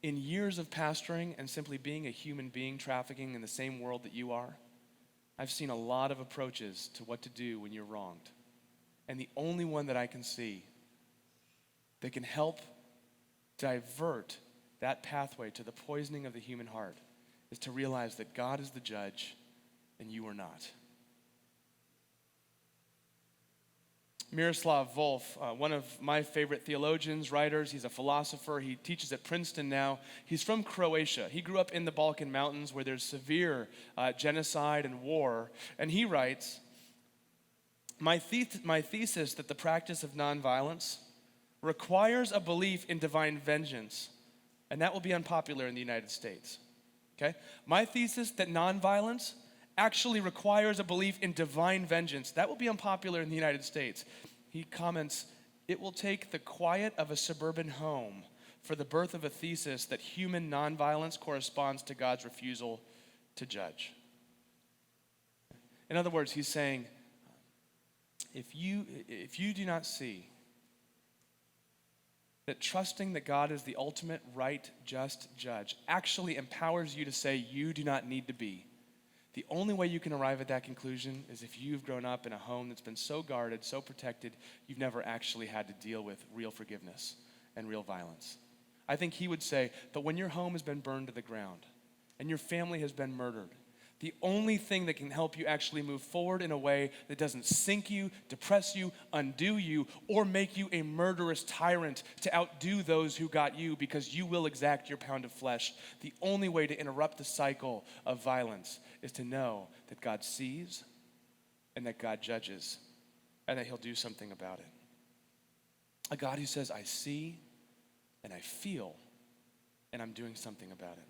in years of pastoring and simply being a human being trafficking in the same world that you are, I've seen a lot of approaches to what to do when you're wronged. And the only one that I can see that can help divert that pathway to the poisoning of the human heart is to realize that God is the judge and you are not. Miroslav Volf, one of my favorite theologians, writers, he's a philosopher, he teaches at Princeton now. He's from Croatia. He grew up in the Balkan Mountains where there's severe genocide and war. And he writes, my thesis that the practice of nonviolence requires a belief in divine vengeance, and that will be unpopular in the United States. Okay? My thesis that nonviolence actually requires a belief in divine vengeance. That will be unpopular in the United States. He comments, it will take the quiet of a suburban home for the birth of a thesis that human nonviolence corresponds to God's refusal to judge. In other words, he's saying, if you do not see that trusting that God is the ultimate right, just judge actually empowers you to say you do not need to be, the only way you can arrive at that conclusion is if you've grown up in a home that's been so guarded, so protected, you've never actually had to deal with real forgiveness and real violence. I think he would say, but when your home has been burned to the ground and your family has been murdered, the only thing that can help you actually move forward in a way that doesn't sink you, depress you, undo you, or make you a murderous tyrant to outdo those who got you because you will exact your pound of flesh. The only way to interrupt the cycle of violence is to know that God sees and that God judges and that he'll do something about it. A God who says, I see and I feel and I'm doing something about it.